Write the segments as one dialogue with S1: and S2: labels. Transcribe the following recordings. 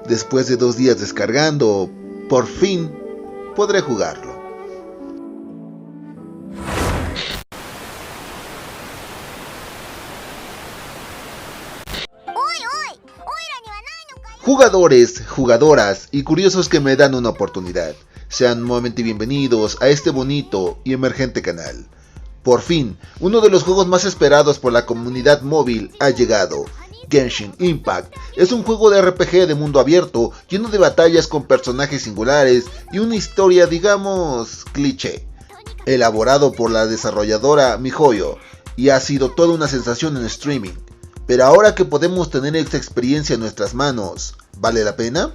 S1: Después de 2 días descargando, por fin podré jugarlo. Jugadores, jugadoras y curiosos que me dan una oportunidad, sean nuevamente bienvenidos a este bonito y emergente canal. Por fin, uno de los juegos más esperados por la comunidad móvil ha llegado. Genshin Impact es un juego de RPG de mundo abierto, lleno de batallas con personajes singulares y una historia, digamos, cliché. Elaborado por la desarrolladora MiHoYo, y ha sido toda una sensación en streaming. Pero ahora que podemos tener esta experiencia en nuestras manos, ¿vale la pena?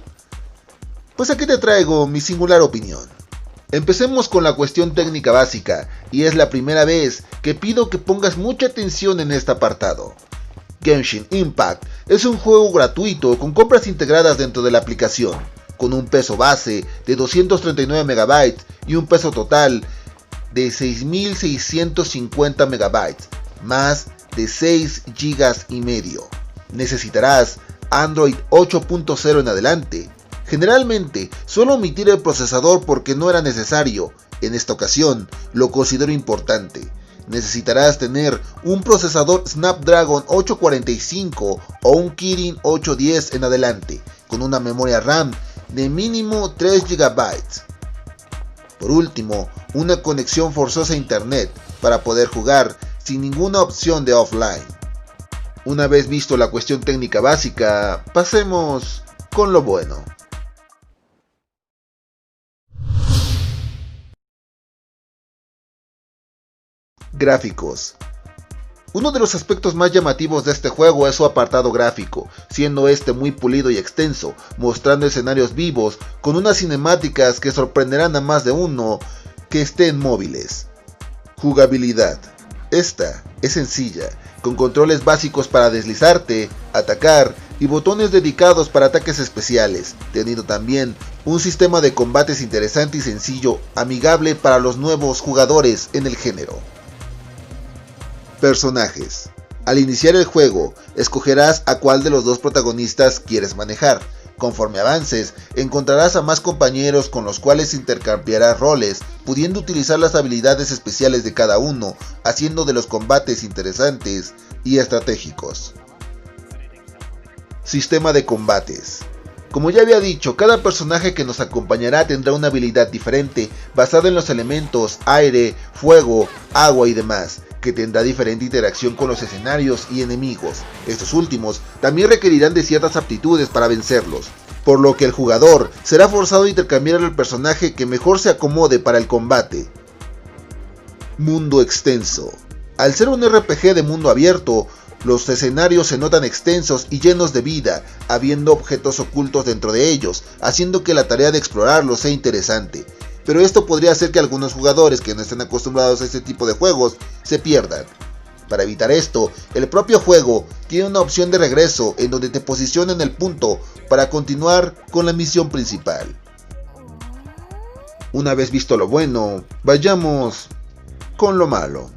S1: Pues aquí te traigo mi singular opinión. Empecemos con la cuestión técnica básica, y es la primera vez que pido que pongas mucha atención en este apartado. Genshin Impact es un juego gratuito con compras integradas dentro de la aplicación, con un peso base de 239 MB y un peso total de 6.650 MB, más de 6 GB y medio. Necesitarás Android 8.0 en adelante. Generalmente suelo omitir el procesador porque no era necesario. En esta ocasión lo considero importante. Necesitarás tener un procesador Snapdragon 845 o un Kirin 810 en adelante, con una memoria RAM de mínimo 3 GB. Por último, una conexión forzosa a internet para poder jugar sin ninguna opción de offline. Una vez visto la cuestión técnica básica, pasemos con lo bueno. Gráficos. Uno de los aspectos más llamativos de este juego es su apartado gráfico, siendo este muy pulido y extenso, mostrando escenarios vivos con unas cinemáticas que sorprenderán a más de uno que estén móviles. Jugabilidad. Esta es sencilla, con controles básicos para deslizarte, atacar y botones dedicados para ataques especiales, teniendo también un sistema de combates interesante y sencillo, amigable para los nuevos jugadores en el género. Personajes. Al iniciar el juego, escogerás a cuál de los dos protagonistas quieres manejar. Conforme avances, encontrarás a más compañeros con los cuales intercambiarás roles, pudiendo utilizar las habilidades especiales de cada uno, haciendo de los combates interesantes y estratégicos. Sistema de combates. Como ya había dicho, cada personaje que nos acompañará tendrá una habilidad diferente, basada en los elementos aire, fuego, agua y demás, que tendrá diferente interacción con los escenarios y enemigos. Estos últimos también requerirán de ciertas aptitudes para vencerlos, por lo que el jugador será forzado a intercambiar al personaje que mejor se acomode para el combate. Mundo extenso. Al ser un RPG de mundo abierto, los escenarios se notan extensos y llenos de vida, habiendo objetos ocultos dentro de ellos, haciendo que la tarea de explorarlos sea interesante. Pero esto podría hacer que algunos jugadores que no estén acostumbrados a este tipo de juegos se pierdan. Para evitar esto, el propio juego tiene una opción de regreso en donde te posiciona en el punto para continuar con la misión principal. Una vez visto lo bueno, vayamos con lo malo.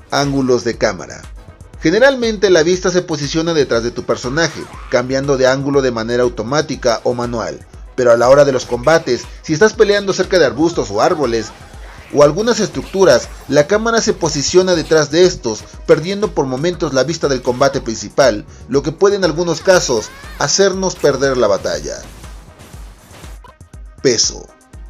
S1: Ángulos de cámara. Generalmente la vista se posiciona detrás de tu personaje, cambiando de ángulo de manera automática o manual, pero a la hora de los combates, si estás peleando cerca de arbustos o árboles, o algunas estructuras, la cámara se posiciona detrás de estos, perdiendo por momentos la vista del combate principal, lo que puede en algunos casos hacernos perder la batalla. Peso.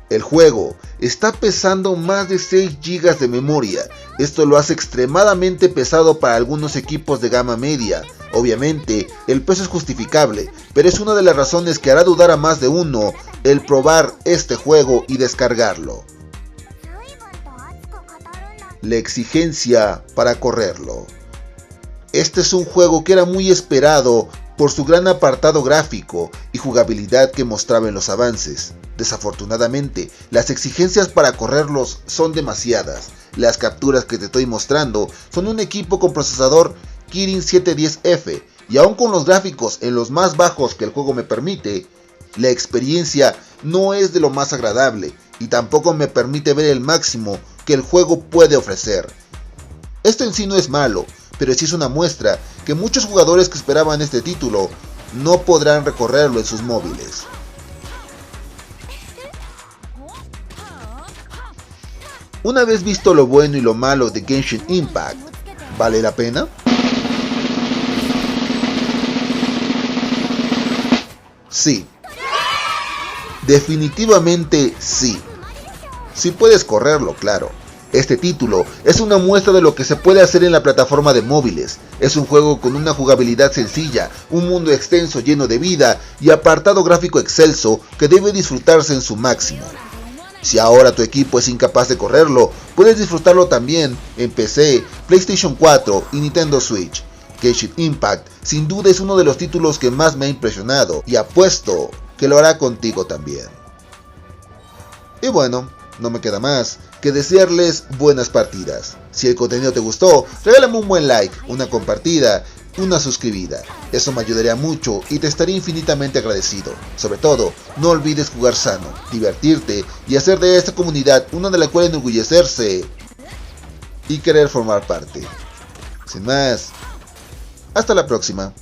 S1: El juego está pesando más de 6 GB de memoria. Esto lo hace extremadamente pesado para algunos equipos de gama media. Obviamente, el peso es justificable, pero es una de las razones que hará dudar a más de uno el probar este juego y descargarlo. La exigencia para correrlo. Este es un juego que era muy esperado por su gran apartado gráfico y jugabilidad que mostraba en los avances. Desafortunadamente, las exigencias para correrlos son demasiadas. Las capturas que te estoy mostrando son un equipo con procesador Kirin 710F, y aun con los gráficos en los más bajos que el juego me permite, la experiencia no es de lo más agradable y tampoco me permite ver el máximo que el juego puede ofrecer. Esto en sí no es malo, pero sí es una muestra que muchos jugadores que esperaban este título no podrán recorrerlo en sus móviles. Una vez visto lo bueno y lo malo de Genshin Impact, ¿vale la pena? Sí. Definitivamente sí. Si puedes correrlo, claro. Este título es una muestra de lo que se puede hacer en la plataforma de móviles. Es un juego con una jugabilidad sencilla, un mundo extenso lleno de vida y apartado gráfico excelso que debe disfrutarse en su máximo. Si ahora tu equipo es incapaz de correrlo, puedes disfrutarlo también en PC, PlayStation 4 y Nintendo Switch. Genshin Impact sin duda es uno de los títulos que más me ha impresionado y apuesto que lo hará contigo también. Y bueno, no me queda más que desearles buenas partidas. Si el contenido te gustó, regálame un buen like, una compartida, una suscribida. Eso me ayudaría mucho y te estaría infinitamente agradecido. Sobre todo, no olvides jugar sano, divertirte y hacer de esta comunidad una de la cual enorgullecerse y querer formar parte. Sin más, hasta la próxima.